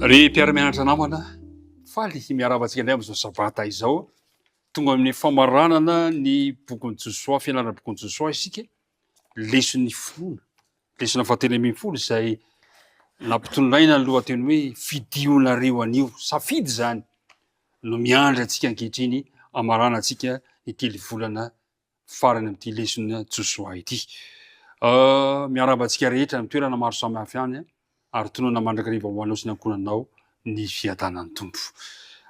Ry mpiara-mianatra namana faly miaravantsika indray amin'izao sabata izao tonga amin'ny famaranana ny bokon'ny Josoa, fianarana bokon'ny Josoa isika, leson'ny finoana, lesona fahatelo ambin'ny folo izay nampitonaina ny lohateny hoe fidionareo anio. Safidy zany no miandry antsika ankehitriny amarana antsika ny telo volana farany amin'ity lesona Josoa ity. Miaravantsika rehetra amin'ny toerana maro samihafa ihany ary tonoana mandrakariva ho anao sy ny ankonanao ny fiadanan'ny tompo.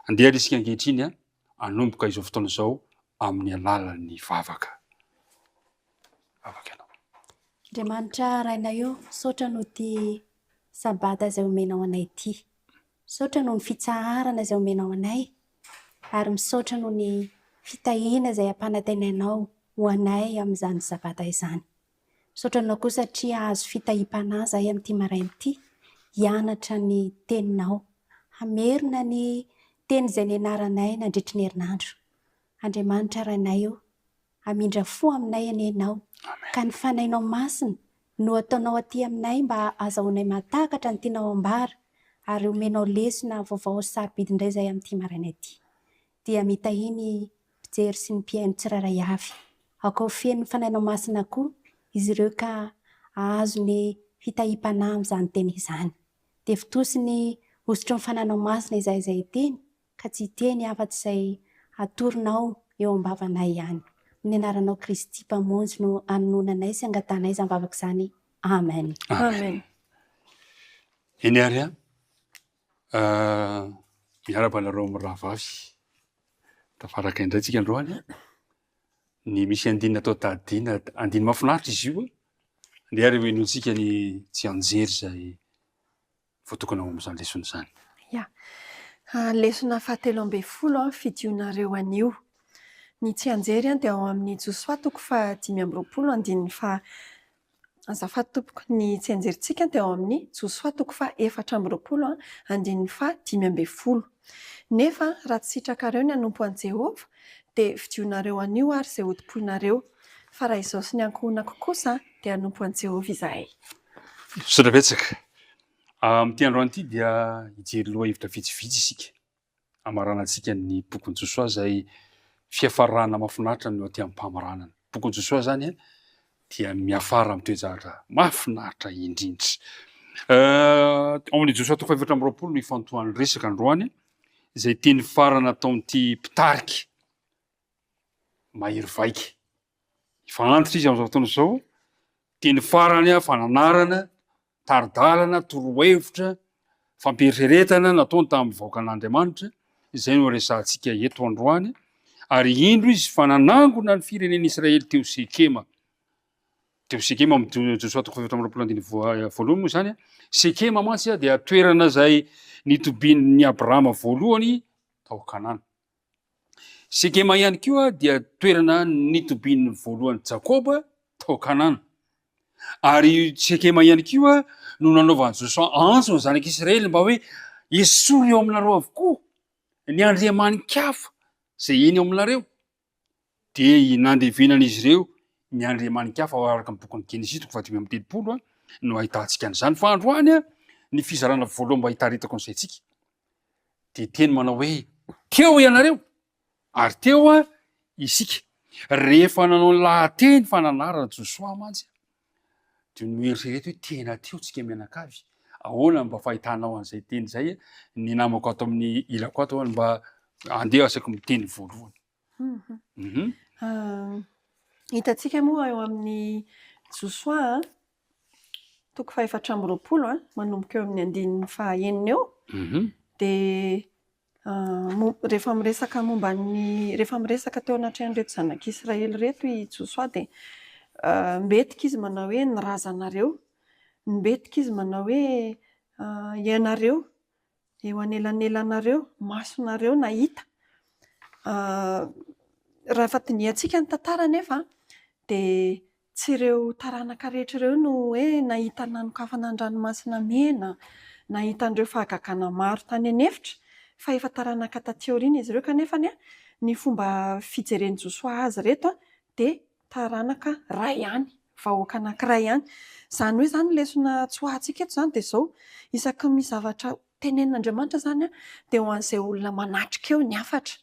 Andeha risika ankehitriny anomboka izao fotoana izao amin'ny alalan'ny vavaka. Vavaka ianao. Andriamanitra rainay io, saotra no ty sabata izay omenao anay ity. Saotra no ny fitsaharana izay omenao anay, ary misaotra no ny fitahiana izay ampanantenainao ho anay amin'izany sabata izany. Saotra anao koa satria azo fitahim-panahy zahay amin'ity maraina ity, hianatra ny teninao, hamerina ny teny izay nianaranay nandritry ny herinandro. Andriamanitra rainay io, hamindra fo aminay anenao, ka ny fanainao masina no ataonao aty aminay mba azahoanay mahatakatra ny tianao ambara, ary omenao lesona vaovao sarobidy indray zahay amin'ity maraina ity. Dia mitahiny mpijery sy ny mpiaino tsiraray avy. Ao feno ny fanainao masina koa izy ireo ka ahazo ny fitahim-panahy amin'izany teny izany. Dia fitosi ny osotro ny fanainao masina izay teny, ka tsy teny afa-tsy izay atoronao eo am-bavanay ihany. Ny anaranao Kristy mpamonjy no anonanay sy angatanay izany vavaka izany. Amen. Amen. Eny ary miarabanareo amin'ny rahavavy. Tafaraka indray tsika androany. Ny misy andinina atao tadina, andiny mahafinaritra izy io. Andeha ary hoenontsika ny tsy anjery izay voatokana ao amin'izany lesona izany. Lesona fahatelo ambin'ny folo fidionareo anio. Ny tsy anjery dia ao amin'ny Josoa toko faha 5:20 andininy fa azafady tompoko, ny tsy anjerintsika dia ao amin'ny Josoa toko faha 4:20 andininy fa 5:20. Nefa raha tsy sitrakareo ny hanompo an Jehovah dia fidionareo anio ary izay hodipoinareo, fa raha izao sy ny ankohonako kosa dia hanompo an Jehovah izahay. Sodra betsaka. Amin'ity androany ity dia hijery loha hevitra vitsivitsy isika. Amarana antsika ny bokon'ny Josoa izay fiafarana mahafinaritra no aty amin'ny mpamaranana. Bokon'ny Josoa zany dia miafara amin'ny toejahatra mahafinaritra indrindra. Ao amin'ny Josoa toko faha 4:20 no ifantohan'ny resaka androany izay teny farana ataon'ity mpitarika mahery vaika. Ifanantitra izy amin'izao fotoana izao, teny farany fananarana, taridalana, torohevitra, fampieriseretana nataony tamin'ny vahoakan'Andriamanitra, izay no resahantsika eto androany. Ary indro izy fananangona ny firenen'i Israely teo Sekema. Teo Sekema amin'ny Josoa toko 4:20 moa zany. Sekema mantsy dia toerana izay nitobian'ny Abrahama voalohany tao Kanana. Sekema ihany koa dia toerana nitobian'ny voalohany Jakoba tao Kanana. Ary Sekema ihany koa no nanaovan'i Josoa antso ny zanak'Israely mba hoe esorina eo aminareo avokoa ny andriamanin-kafa izay eny aminareo. Dia nandevenan'izy ireo ny andriamanin-kafa araka ny bokon'ny Genesis toko 5:30 no ahitantsika an'izany. Fa androany ny fizarana voalohany mba hitaritako an'izay tsika dia teny manao hoe teo ianareo ary teo isika. Rehefa nanao ny lahateny fananarana Josoa mantsy dia no eritrereto hoe tena teo tsika mianakavy. Ahoana mba fahitanao an'izay teny izay? Ny namako ato amin'ny ilako ato mba andeha asaiko miteny voalohany. Hitantsika moa eo amin'ny Josoa toko faha 4:20 manomboka eo amin'ny andininy faha 9 eo. Dia rehefa miresaka rehefa miresaka teo anatrehan'ireto zanak'Israely reto i Josoa dia mbetika izy manao hoe nirazanareo, mbetika izy manao hoe ianareo eo anelanelanareo, masonareo nahita. Raha fatiniantsika ny tantara nefa dia tsy ireo taranaka rehetra ireo no hoe nahita nanokafan'an-dranomasina mena, nahita an'ireo fahagagana maro tany anefitra, fa efa taranaka taty aoriana izy ireo. Kanefa ny fomba fijeren'i Josoa azy reto dia taranaka ray ihany, vahoaka anankiray ihany. Izany hoe zany lesona tsoahantsika eto zany dia izao, isaky ny zavatra tenenin'Andriamanitra zany a dia ho an'izay olona manatrika eo ny afatra.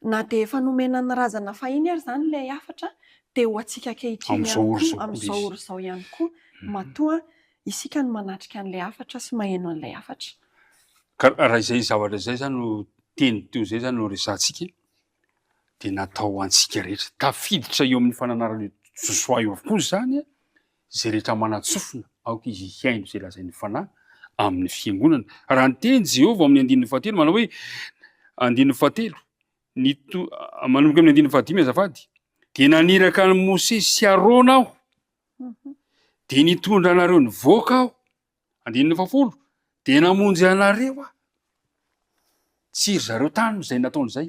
Na dia efa nomenana razana fahiny ary zany ilay afatra dia ho antsika ankehitriny Amin'izao ihany ora izao koa, amin'izao izy. ora izao ihany koa, matoa isika no manatrika an'ilay afatra sy maheno an'ilay afatra. Ka raha izay zavatra izay zany no teny teo zay zany no resantsika dia natao antsika rehetra. Tafiditra eo amin'ny fananarana Josoa io avokoa zany a, zay rehetra manatsofina aoka izy hiaino izay lazain'ny fanahy amin'ny fiangonana. Raha ny teny Jehovah amin'ny andininy fahatelo manao hoe andininy fahatelo manomboka amin'ny andininy fahadimy azafady, dia naniraka ny Mosesy sy Arona aho, dia nitondra anareo nivoaka aho, andininy fahafolo, dia namonjy anareo aho. Tsy ry zareo tany izay nataony izay,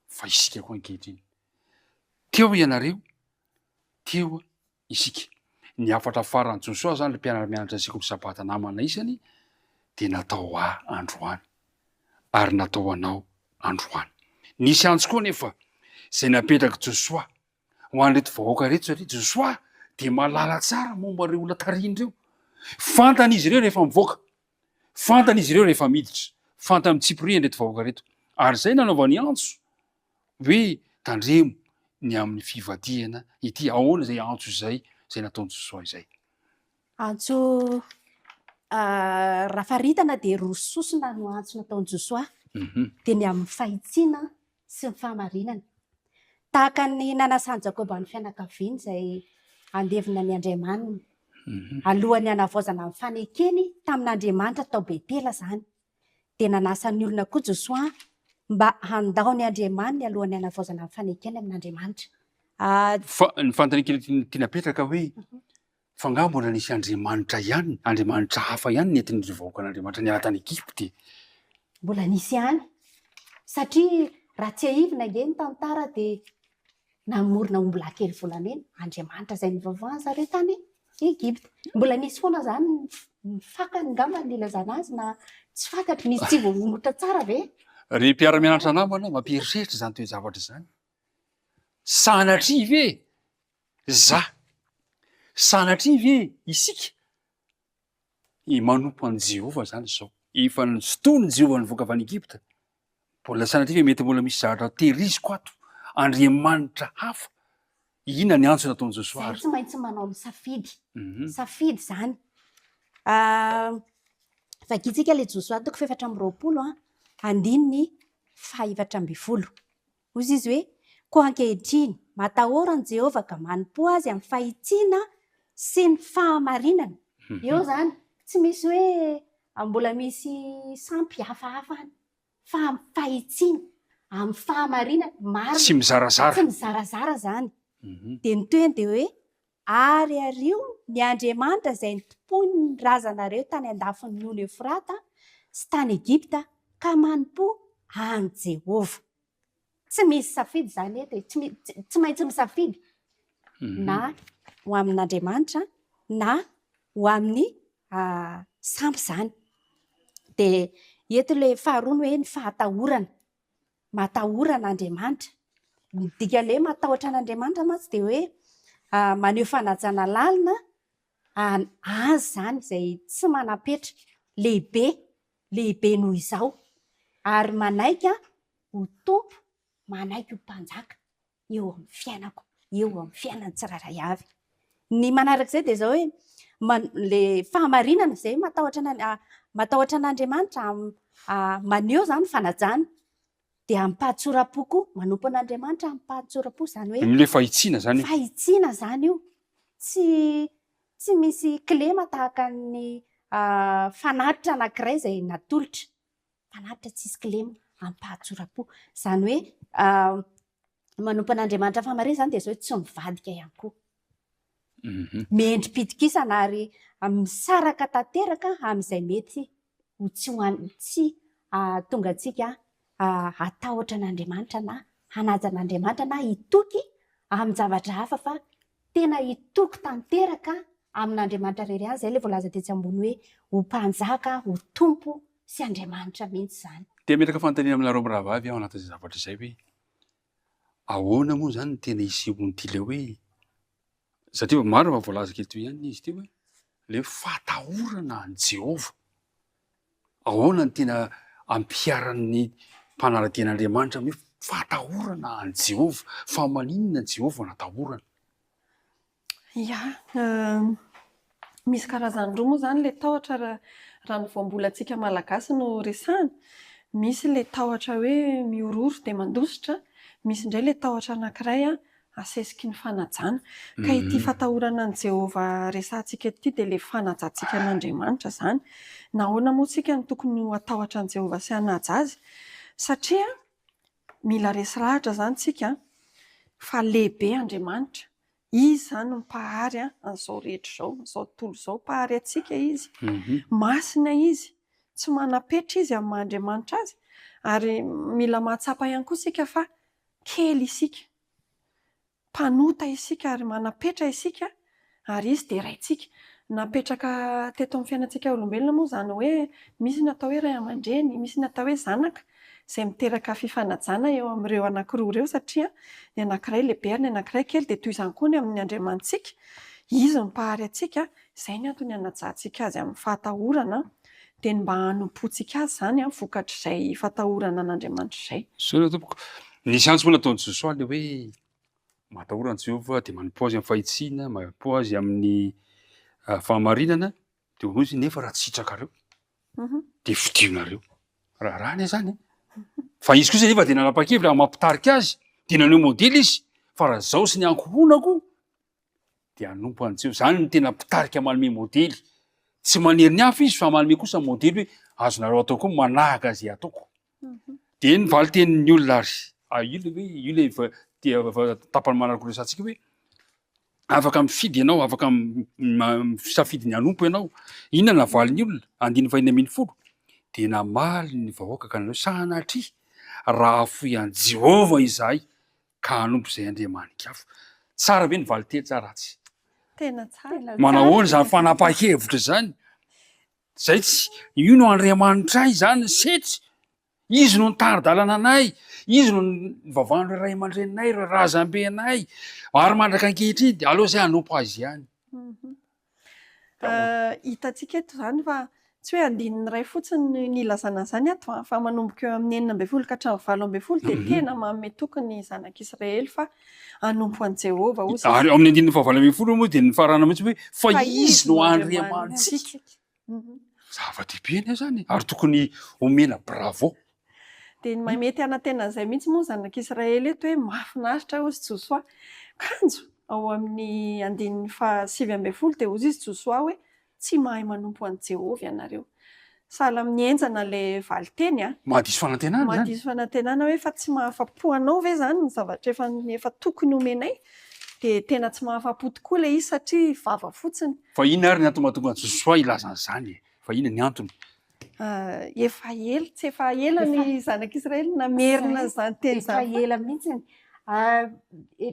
fa isika koa ankehitriny. Teo ianareo, teo isika. Ny afatra faran'ny Josoa zany le mpiara-mianatra ny sekoly sabata namana isany dia natao androany ary natao anao androany. Nisy antso koa nefa izay napetraka Josoa ho an'ireto vahoaka reto satria Josoa dia mahalala tsara momba ireo olona tarindreo. Fantany izy ireo rehefa mivoaka, fantany izy ireo rehefa miditra, fantany mitsiporiana reto vahoaka reto. Ary izay nanaovany antso hoe tandremo ny amin'ny fivadihana ity. Ahoana izay antso izay nataony Josoa izay? Antso rafaritana dia rososona no antso nataony Josoa, dia ny amin'ny fahitsiana sy ny fahamarinana. Tahaka ny nanasan'i Jakoba ny fianakaviany izay andevina ny Andriamanina. Alohan'ny hanavaozana ny fanekeny tamin'Andriamanitra tao Betela zany. Dia nanasa ny olona koa Josoa mba handao ny Andriamanina alohan'ny hanavaozana ny fanekeny amin'Andriamanitra. Ny fantanekena tiana petraka hoe fangambona nisy Andriamanitra ihany, Andriamanitra hafa ihany nentin'ireo vahoaka an'Andriamanitra niala tany Egypte. Mbola nisy ihany, satria raha tsy haivina nge ny tantara dia namorona omby lahy kely volamena, Andriamanitra izay nivavahany zareo tany Egypte. Mbola nisy foana zany ny fakany ngamba ny ilazana azy, na tsy fantatro, nisy tsy voavonotra tsara ve? Ry mpiara-mianatra namana mampieritreritra zany toe-javatra zany. Sanatria ve sanatria ve isika manompo an'i Jehovah zany zao, efa fotoan'ny Jehovah nivoaka avy any Egypta, mbola sanatria ve mety mbola misy zavatra tehiriziko ato, Andriamanitra hafa? Inona ny antso nataony Josoa Zay ary? tsy maintsy manao ny safidy. Safidy zany. Vakitsika ilay Josoa toko 420 andininy 220. Hoy izy hoe, koa ankehitriny matahorany Jehovah ka manompo azy amin'ny fahitsiana sy ny fahamarinana. Eo zany tsy misy hoe mbola misy sampy hafahafa any, fa amin'ny fahitsiana, amin'ny fahamarinana marina, Tsy mizarazara. tsy mizarazara zany. Dia ny toeny dia hoe ary ario ny Andriamanitra izay nitompony ny razanareo tany andafin'ny olo Efrata sy tany Egypta ka manompo any Jehovah. Tsy misy safidy zany eto, tsy maintsy misafidy na ho amin'Andriamanitra na ho amin'ny sampy zany. Dia eto ilay faharoa hoe ny fahatahorana, matahorana Andriamanitra. Ny dikan'ilay matahotra an'Andriamanitra mantsy dia hoe maneho fanajana lalina azy zany izay tsy manapetra, lehibe noho izao, ary manaiky ho tompo, manaiky ho mpanjaka eo amin'ny fiainako, eo amin'ny fiainany tsirairay avy. Ny manarak'izay dia izao hoe le fahamarinana izay matahotra an'Andriamanitra, maneho zany fanajana, dia amin'ny fahatsoram-po koa manompo an'Andriamanitra amin'ny fahatsoram-po, zany hoe Am'ilay fahitsiana zany io. fahitsiana zany io. Tsy misy kilema tahaka ny fanatitra anankiray izay natolotra. Fanatitra tsisy kilema amin'ny fahatsoram-po. Zany hoe manompo an'Andriamanitra fahamarinana zany dia zao hoe tsy mivadika ihany koa. Miendri-pitokisana ary misaraka tanteraka amin'izay mety ho tsy tonga antsika hatahotra an'Andriamanitra na hanaja an'Andriamanitra na hitoky amin'ny zavatra hafa, fa tena hitoky tanteraka amin'Andriamanitra irery ihany. Izay ilay voalaza tetsy ambony hoe ho mpanjaka, ho tompo sy Andriamanitra mihitsy zany. Dia metaka fanontaniana aminareo mirahavavy aho anatin'izay zavatra izay hoe ahoana moa zany ny tena isehon'ity ilay hoe, satria maro fa voalaza kely toy ihany izy ity hoe le fatahorana an' Jehovah. ahoana ny tena ampiaran'ny mpanaraten'Andriamanitra hoe fatahorana any Jehova, fa maninona Jehova natahorana? Ya, misy karazany roa moa zany le tahotra raha ny voambolantsika malagasy no resahana. Misy le tahotra hoe miororo de mandositra, misy indray le tahotra anankiray asesiky ny fanajana. Ka ity fatahorana ny Jehova resahantsika ity de le fanajantsika an'Andriamanitra zany. Nahoana moa tsika ny tokony ho atahotra ny Jehova sy hanaja azy? Satria mila resy lahatra zany tsika fa lehibe Andriamanitra. Izy zany mpahary an'izao rehetra izao, izao tontolo izao, mpahary atsika izy. Masina izy, tsy manapetra izy amin'ny Andriamanitra azy. Ary mila mahatsapa ihany koa isika fa kely isika. Mpanota isika ary manapetra isika ary izy dia raitsika. Napetraka teto amin'ny fiainantsika olombelona moa zany hoe misy natao hoe ray aman-dreny, misy natao hoe zanaka, izay miteraka fifanajana eo amin'ireo anankiroa ireo satria ny anankiray lehibe ary ny anankiray kely dia toy izany koa ny amin'ny Andriamantsika. Izy mpahary atsika, izay ny antony hanajantsika azy amin'ny fatahorana dia mba hanompoantsika azy zany vokatr'izay fatahorana an'Andriamanitra izay. Saotra tompoko. Nisy antso moa nataon'i Jesosy le hoe matahorana Jehova dia manompo azy amin'ny fahitsiana, manompo azy amin'ny fahamarinana, dia hoy izy nefa raha tsitrakareo dia fidionareo. Raharaha zany. Fa izy kosa nefa dia nanapa-kevitra raha mampitarika azy, dia naneho modely izy, fa raha zao sy ny ankohonako dia hanompo an'i Jehova. Zany no tena mpitarika manome modely. Tsy manery ny hafa izy fa manome kosa modely hoe azonareo atao koa manahaka azy ataoko. Dia ny valitenin'ny olona ary io le tapany manaraka resantsika hoe afaka mifidy ianao, afaka misafidy ny hanompo ianao. Inona navaliny olona? 140 dia namaly ny vahoaka ka nanao sanatria raha afoy an Jehova izahay ka hanompo izay andriamanikafo. Tsara be ny valiteny, tsara tsy? Tena tsara. Manahoana zany fanapa-kevitra zany? Zay tsy io no Andriamanitra zany setry. Izy no nitara-dalana anay, izy no nivavahana ray aman-dreninay, razambe anay, ary mandraka ankehitriny dia aleo izay hanompo azy ihany. Hitantsika eto zany fa tsy hoe andininy ray fotsiny ny ilazana zany ato fa manomboka eo amin'ny 9 ka hatramin'ny 12 dia tena manome tokony zanak'Israely fa hanompo an Jehova ozy. Ary amin'ny 9 moa dia ny farana mihitsy hoe fa izy no Andriamanitsika. Zava-dehibe anie zany, ary tokony omena bravo. Dia ny mety anatenan'izay mihitsy moa zanak'Israely eto hoe mahafinaritra ozy Josoa. Kanjo ao amin'ny 7 dia ozy izy Josoa hoe tsy mahay manompo an Jehova ianareo. Sahala amin'ny enjana le valiteny Mahadiso fanantenana zany. mahadiso fanantenana hoe fa tsy mahafa-po anao ve zany ny zavatra efa tokony omenay. Dia tena tsy mahafa-po tokoa le izy satria vava fotsiny. Fa inona ary ny antony mahatonga an'i Josoa ilazan'izany? Fa inona ny antony? Efa ela, tsy efa ela ny zanak'Israely namerina zany teny Efa zany. ela mihitsy.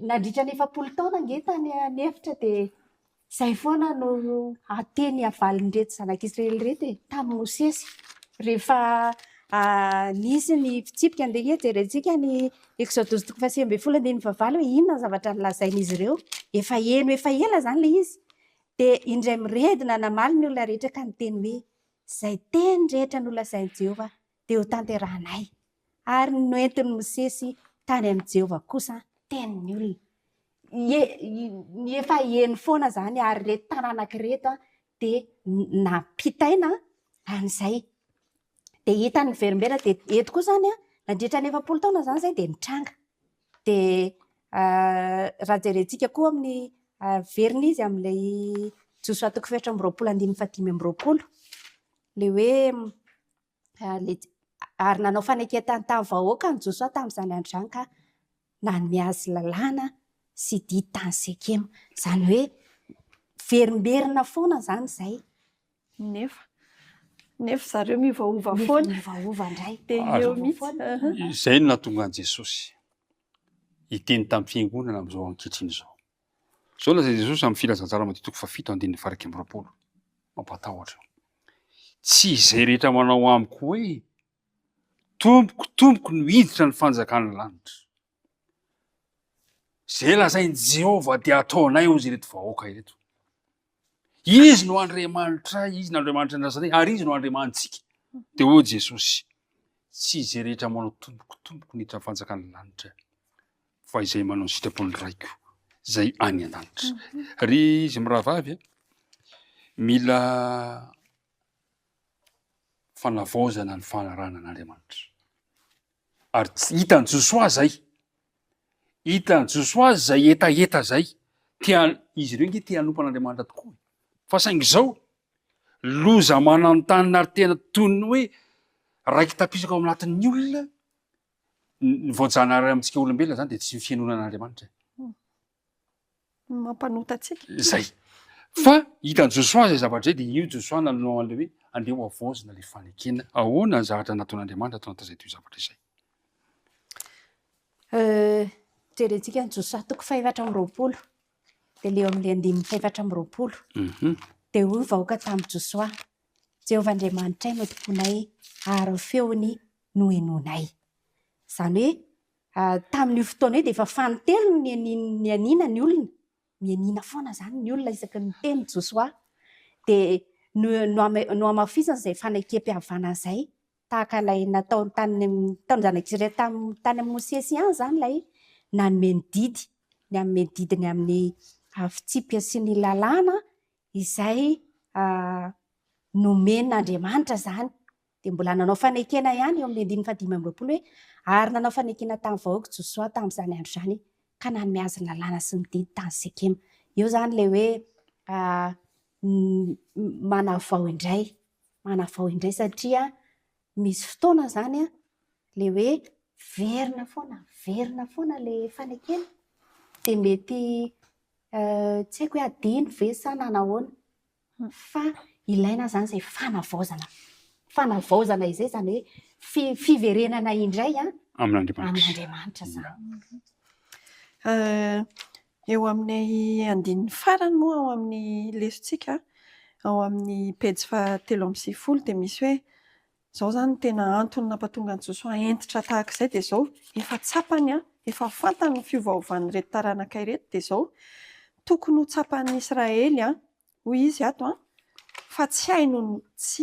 Nandritra ny 7 taona nge tany anefitra dia izay foana no ateny havalin-dreto zanak'Israely reto tamin'ny Mosesy. Rehefa nisy ny fitsipika andeha jerentsika ny Exodus 19:20 hoe inona ny zavatra nilazain'izy ireo. Efa ela zany le izy. Dia indray miredina namaly ny olona rehetra ka niteny hoe izay teny rehetra nolazain'i Jehova dia ho tanterahanay. Ary noentin'ny Mosesy tany amin'i Jehova kosa tenin'ny olona. Efa eny foana zany ary reto tanànankireto dia nampitaina an'izay. Dia hita ny verimbera dia eto koa zany nandritra ny 70 taona zany izay dia nitranga. Dia raha jerentsika koa amin'ny verina izy amin'ilay Josoa 7:20 le hoe ary nanao faneketany tamin'ny vahoaka ny Josoa tamin'izany andro izany ka nanome azy lalàna sy didy tany Sekema. Izany hoe verimberina foana zany izay. Nefa zareo mivaova foana. Mivaova indray. Dia eo mihitsy. Izay no nahatonga an'i Jesosy hiteny tamin'ny fiangonana amin'izao ankehitriny izao. Izao laza Jesosy amin'ny filazantsara Matteo 7:20 mampatahotra. Tsy izay rehetra manao amiko hoe tompoko no hiditra ny fanjakana lanitra. Izay lazain'i Jehova dia ataonay hozy ireto vahoaka ireto. Izy no Andriamanitra, izy no Andriamanitra ny razanay, ary izy no Andriamanitsika. dia o Jesosy tsy izay rehetra manao tomboky niditra fanjakana lanitra fa izay manao sitrapony raiko izay any an-danitra. Ry izy mirahavavy mila fanavaozana ny fanarana an'Andriamanitra. Ary tsy hitany Josoa zay. Hitany Josoa zay etaeta zay. Izy ireo nge tia hanompan'Andriamanitra tokoa. Fa saingy izao, loza mananontany ary tena toy ny hoe raiky tapisaka ao anatin'ny olona, ny voajanahary amintsika olombelona zany dia tsy ny fianonan'Andriamanitra. Mampanota antsika. Zay. Fa hitany Josoa zay zavatra zay dia io Josoa nanao an'ilay hoe andeha ho avaozina ilay fanekena. Ahoana ny zavatra nataon'Andriamanitra tao anatin'izay toy zavatra izay. Jerentsika ny Josoa toko 420 dia leo amin'ilay 420 dia hoy vahoaka tamin'i Josoa, Jehovah Andriamanitray no tomponay ary feony no henonay. Izany hoe tamin'io fotoana io dia efa fanotelo ny aniana ny olona, mianina foana zany ny olona isaky ny teny Josoa, dia no amafisana izay fanekem-pihavana izay tahaka ilay natao tamin'ny zanak'Israely tany amin'ny Mosesy ihany zany ilay nanome ny didy, ny hanome didiny amin'ny fitsipika sy ny lalàna izay nomen'Andriamanitra zany. Dia mbola nanao fanekena ihany eo amin'ny 520 hoe ary nanao fanekena tamin'ny vahoaka Josoa tamin'izany andro izany ka nanome azy ny lalàna sy ny didy tany Sekema. Eo zany ilay hoe manavao indray satria misy fotoana zany ilay hoe verina foana ilay fanekena dia mety tsy haiko hoe adino ve sa nanahoana fa ilaina zany izay fanavaozana izay zany hoe fiverenana indray amin'Andriamanitra zany. Eo amin'ny andininy farany moa ao amin'ny lesontsika ao amin'ny pejy 330 dia misy hoe izao zany tena antony nampatonga ny Josoa entitra tahak'izay dia izao efa tsapany efa fantany ny fiovaovan'ny reto taranaka ireto dia izao tokony ho tsapan'ny Israely hoy izy ato fa tsy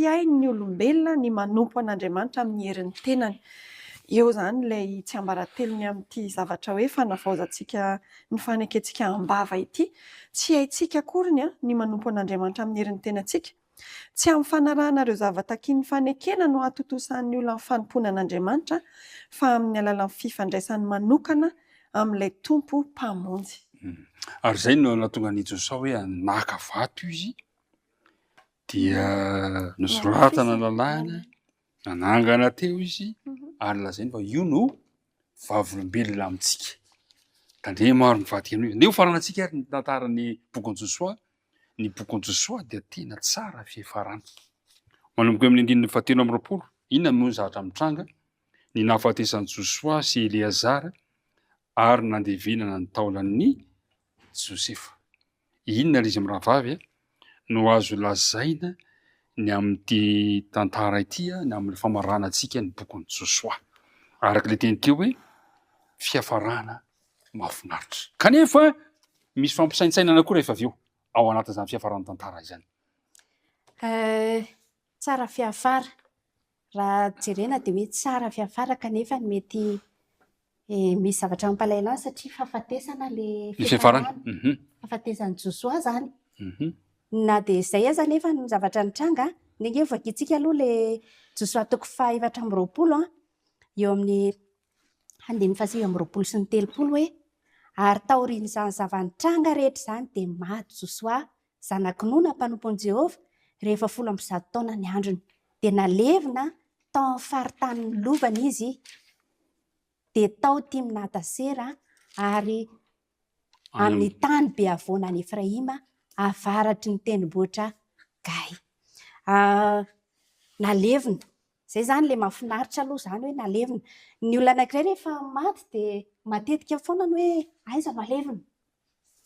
hainy ny olombelona ny manompo an'Andriamanitra amin'ny herin'ny tenany. Eo zany ilay tsy ambaratelony amin'ity zavatra hoe fanavaozantsika ny fanekentsika am-bava ity, tsy haintsika akoriny ny manompo an'Andriamanitra amin'ny herin'ny tenantsika. Tsy amin'ny fanarahana ireo zavatakian'ny fanekena no atotosan'ny olona amin'ny fanompona an'Andriamanitra fa amin'ny alalan'ny fifandraisany manokana amin'ilay tompo mpamonjy. Ary izay no nahatonga ny Josoa hoe naka vato izy dia nosoratana lalàna, nanangana teo izy ary lazainy fa io no vavolombelona amintsika. Tandre maro mivadika an'io. Neo faranantsika ary ny tantaran'ny bokon'i Josoa. Ny bokon'i Josoa dia tena tsara fiafarana. Manomboka amin'ny 19 inona moa ny zavatra mitranga? Ny nahafatesan'i Josoa sy Eleazara ary nandevenana ny taolan'ny Josefa. Inona ilay izy mirahavavy no azo lazaina ny amin'ity tantara ity ny amin'ny famaranantsika ny bokon'i Josoa. Arak'ilay teny teo hoe fiafarana mahafinaritra. Kanefa misy fampisaintsainana koa rehefa avy eo ao anatin'izany fiafarana tantara izany. Tsara fiafara. Raha jerena dia hoe tsara fiafara kanefa mety misy zavatra mampalahelo azy satria fahafatesana ilay fiafarana. Fahafatesan'i Josoa zany. Na dia izay aza nefa ny zavatra nitranga, nenge vakiantsika aloha ilay Josoa toko 420 eo amin'ny 19 sy ny 30 hoe ary taorian'izany zava-nitranga rehetra izany dia maty Josoa zanaky Nona mpanompon'i Jehovah rehefa 100 taona ny androny dia nalevina tao amin'ny faritanin'ny lovany izy dia tao Timnat-Sera ary amin'ny tany be havoana any Efraima avaratry ny tendrombohitra Gay. Nalevina. Izay zany ilay mahafinaritra aloha zany hoe nalevina. Ny olona anankiray rehefa maty dia matetika foana ny hoe aiza no alevina?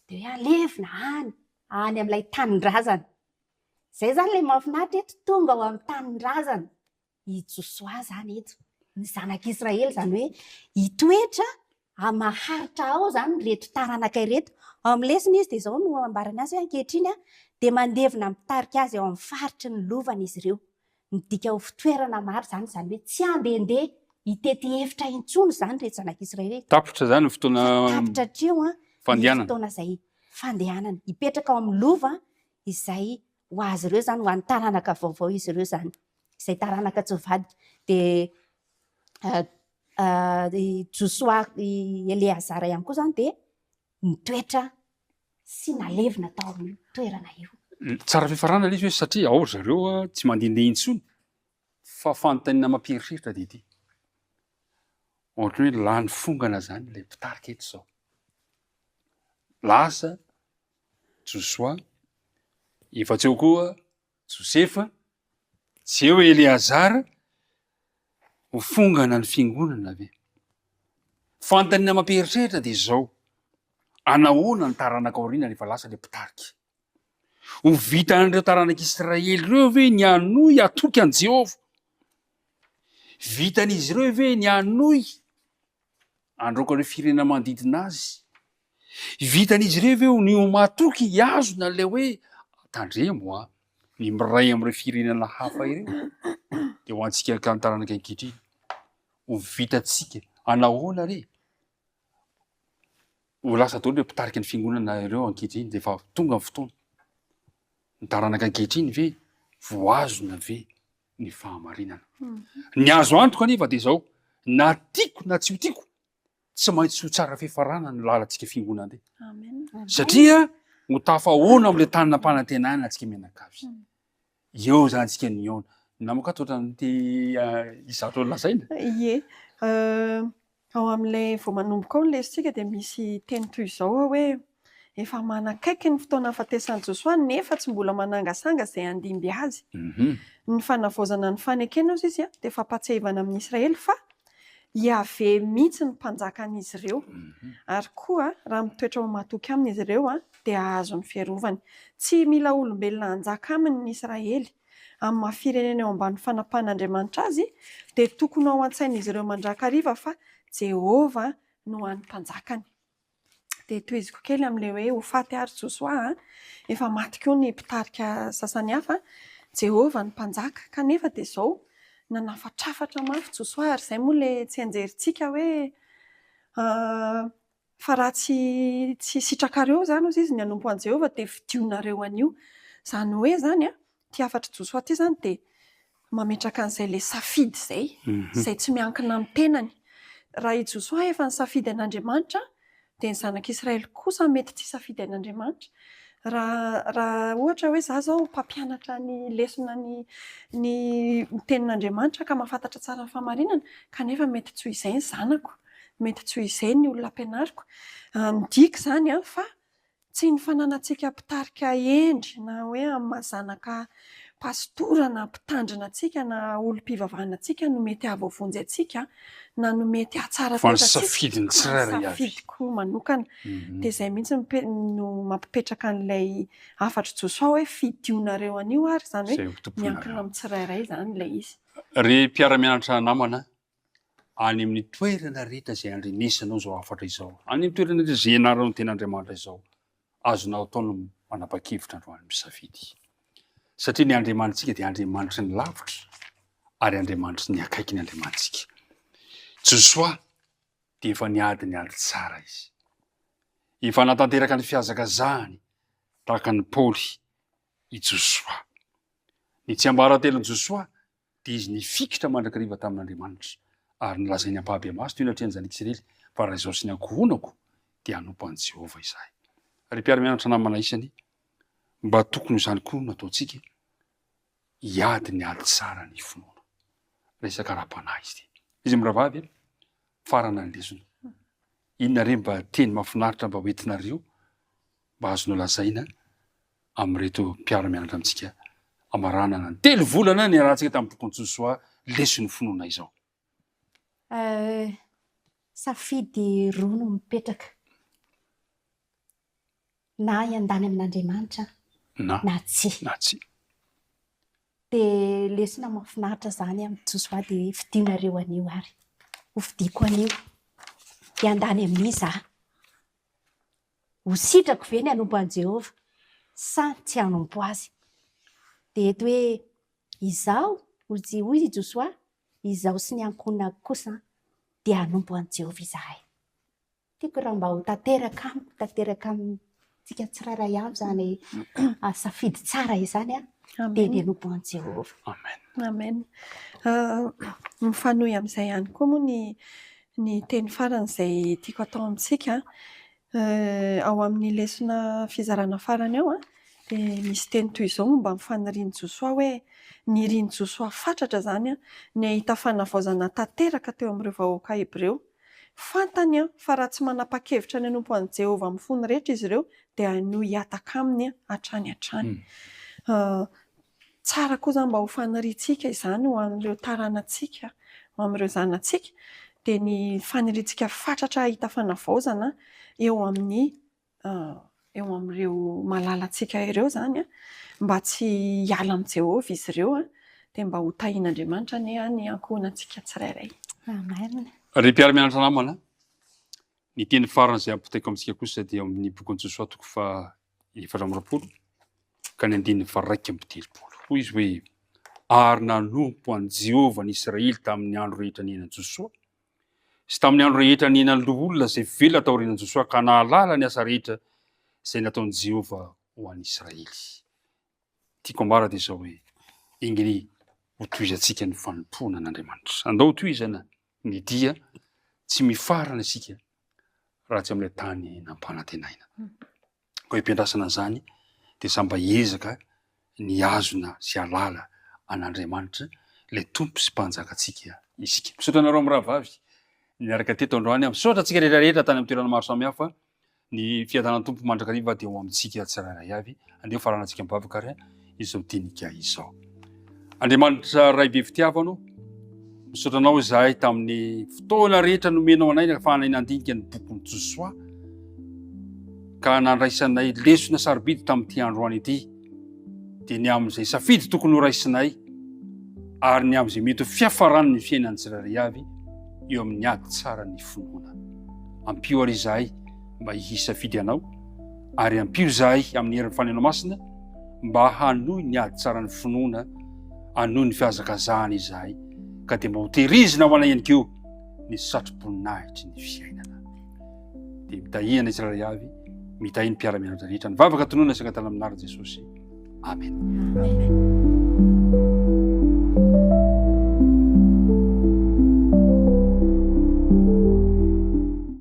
Dia hoe alevina any amin'ilay tanin-drazana. Izay zany ilay mahafinaritra eto tonga ao amin'ny tanin-drazana. I Josoa zany eto. Ny zanak'Israely zany hoe hitoetra maharitra ao zany reto taranaka ireto. Ao amin'ny lesona izy dia izao no ambarany azy hoe ankehitriny dia mandevina mitarika azy ao amin'ny faritry ny lovana izy ireo. midika ho fitoerana maro zany hoe tsy andehandeha hitety hevitra intsony zany rehetra zanak'Israely tapitra zany ny fotoana tapitra atreo fandehanana. fotoana zay fandehanana hipetraka ao amin'ny lova izay ho azy ireo zany ho an'ny taranaka vaovao izy ireo zany izay taranaka tsovady de Josoa Eleazara ihany koa zany de nitoetra sy nalevina tao amin'ny toerana io. Tsara fifarana ilay izy hoe satria ao zareo tsy mandehandeha intsony fa fanontaniana mampieritreritra de ity. Ohatra hoe lany fongana zany ilay mpitarika eto zao. Lasa Josoa, efa tsy eo koa Josefa, tsy eo Eleazara, ho fongana ny fiangonana ve. Fanontaniana mampieritreritra de zao. Anahoana ny taranaka aoriana rehefa lasa le mpitarika? Ho vita an'ireo taranak'Israely ireo ve ny hanohy atoky an' Jehova? Vitan'izy ireo ve ny hanohy androaka ireo firenena manodidina azy? Vitan'izy ireo ve ny matoky hiazona le hoe tandremo ny miray amin'ireo firenena hafa ireo de ho antsika ka ny taranaka ankehitriny. Ho vitantsika anahoana re? Ho lasa daholo le mpitarika ny fiangonana ireo ankehitriny de efa tonga ny fotoana. Ny taranaka ankehitriny ve voazona ve ny fahamarinana? Ny azo antoka anefa de zao, na tiako na tsy ho tiako, tsy maintsy ho tsara fifarana ny lalantsika fiangonana de. Satria ho tafahoana am'le tanina-panantenana antsika mianakavy. Eo zany antsika niona. Namoka toatra ny te izato lazaina. Ie, ao amin'ilay vao manomboka ao ny lesitsika de misy teny toy izao hoe efa manakaiky ny fotoana hahafatesan'i Josoa nefa tsy mbola manangasanga izay handimby azy. Ny fanavaozana ny fanekena ozy izy de fampatsahivana amin'ny Israely fa hiave mihitsy ny mpanjakan'izy ireo. Ary koa raha mitoetra ho matoky aminy izy ireo de ahazo ny fiarovany. Tsy mila olombelona hanjaka aminy ny Israely amin'ny mahafirenena eo ambany fanapahan'Andriamanitra azy de tokony ao an-tsain'izy ireo mandrakariva fa Jehova no an'ny mpanjakany. De toy izy kely amin'ilay hoe ho faty ary Josoa efa maty koa ny mpitarika sasany hafa, Jehova ny mpanjaka kanefa de zao nanafatrafatra mafy Josoa ary zay moa le tsy anjerintsika hoe fa raha tsy sitrakareo zany ozy izy ny hanompo an' Jehova de vidionareo an'io. Zany hoe zany ty hafatra Josoa ty zany de mametraka an'izay le safidy zay tsy miankina amin'ny tenany. Raha i Josoa efa ny safidy an'Andriamanitra de ny zanak'Israely kosa mety tsy safidy an'Andriamanitra. Raha ohatra hoe za zao mpampianatra ny lesona ny tenin'Andriamanitra ka mahafantatra tsara ny fahamarinana kanefa mety tsy ho izay ny zanako, mety tsy ho izay ny olona ampianariko. Midika zany fa tsy ny fananantsika mpitarika endry na hoe amin'ny mazanaka pastora na mpitandrina antsika na olom-pivavahana antsika no mety ahavoavonjy antsika na no mety ahatsara fa ny safidiny tsirairay avy. Safidiko manokana. De zay mihitsy no mampipetraka an'ilay hafatra Josoa hoe fidionareo an'io ary zany hoe miankina amin'ny tsirairay zany ilay izy. Ry mpiara-mianatra namana any amin'ny toerana rehetra izay andrenesanao zao hafatra izao, any amin'ny toerana rehetra izay ianaranao ny ten'Andriamanitra izao, azonao ataony manapa-kevitra androany misafidy. Satria ny Andriamanitsika dia Andriamanitra ny lavitra ary Andriamanitra ny akaiky ny Andriamanitsika. Josoa dia efa niady tsara izy. Efa natanteraka ny fihazakazahany tahaka ny Paoly i Josoa. Ny tsy ambaratelon'i Josoa dia izy nifikitra mandrakariva tamin'Andriamanitra ary nilazainy ampahabe-maso toy ny hatrehan'ny zanak'Israely fa raha izao sy ny ankohonako dia hanompo an'i Jehova izahay. Ary mpiara-mianatra namana isany mba tokony izany koa no ataontsika hiady ny ady tsara ny finoana. Resaka ra-panahy izy ity. Izy miravavy farana ny lesona. Inona re mba teny mahafinaritra mba hoentinareo mba azonao lazaina amin'ireto mpiara-mianatra amintsika amaranana ny 3 volana ny arahantsika tamin'ny bokon'i Josoa leson'ny finoana izao. Safidy roa no mipetraka. Na hiandany amin'Andriamanitra na tsy. De lesona mahafinaritra zany amin'ny Josoa de fidionareo an'io ary. Ho fidiko an'io. Hiandany amin'iza. Ho sitrako ve ny hanompo an'i Jehova sa tsy hanompo azy. De eto hoe izaho hoy Josoa izaho sy ny ankohonako kosa dia hanompo an' Jehovah izahay. Tiako raha mba ho tanteraka amintsika tsirairay avy zany safidy tsara izany dia ny hanompo an' Jehovah. Amen. Mifanohy amin'izay ihany koa moa ny teny farany izay tiako atao amintsika ao amin'ny lesona fizarana farany ao dia misy teny toy izao mba mifaniriany Josoa hoe niriany Josoa fatratra zany ny ahita fanavaozana tanteraka teo amin'ireo vahoaka Hebreo. Fantany fa raha tsy manapa-kevitra ny hanompo an'i Jehovah amin'ny fony rehetra izy ireo dia no hiataka aminy hatrany. Tsara koa zany mba ho faniriantsika izany ho amin'ireo taranantsika, ho amin'ireo zanantsika dia ny faniriantsika fatratra ahita fanavaozana eo amin'ireo malalantsika ireo zany mba tsy hiala amin'i Jehovah izy ireo dia mba ho tahian'Andriamanitra ny ankohonantsika tsirairay. Amen. Ry mpiara-mianatra namana, ny teny farana izay ampitaiko amintsika kosa dia amin'ny bokin'i Josoa 4:20 ka ny 9:1-3. Hoy izy hoe ary nanompo an'i Jehovah ny Israely tamin'ny andro rehetra niainan'i Josoa sy tamin'ny andro rehetra niainan'ireo olona izay velona tao aorianan'i Josoa ka nahalala ny asa rehetra izay nataon'i Jehovah ho an'i Israely. Tiako ambara dia izao hoe ingeny ho tohizantsika ny fanompoana an'Andriamanitra. Andao ho tohizana ny dia tsy mifarana isika raha tsy amin'ilay tany nampanantenaina. Ka hiampiandrasana an'izany dia samy mba hiezaka ny azona sy halala an'Andriamanitra ilay tompo sy mpanjakantsika isika. Misaotra anareo amin'ny rahavavy niaraka teto androany misaotra antsika rehetrarehetra tany amin'ny toerana maro samihafa. Ny fiadanan'ny tompo mandrakariva dia ho amintsika tsirairay avy. Andeho faranantsika mibavaka ary izao dinika izao. Andriamanitra ray be fitiavano, misaotra anao izahay tamin'ny fotoana rehetra nomenao anay nafahanay nandinika ny bokin'i Josoa ka nandraisanay lesona sarobidy tamin'ity androany ity dia ny amin'izay safidy tokony ho raisinay ary ny amin'izay mety ho fiafarany ny fiainan'ny tsirairay avy eo amin'ny ady tsara ny finoana. Ampio ary izahay mba hisafidy anao ary ampio izahay amin'ny herin'ny fanenao masina mba hanohy ny ady tsara ny finoana, hanohy ny fihazakazahana izahay ka dia mba ho tehirizina ho anay ihany koa ny satroboninahitry ny fiainana. Dia mitahihana tsirairay avy, mitahia ny mpiara-mianatra rehetra, ny vavaka tonoana isakatana amin'n'anarana Jesosy. Amen.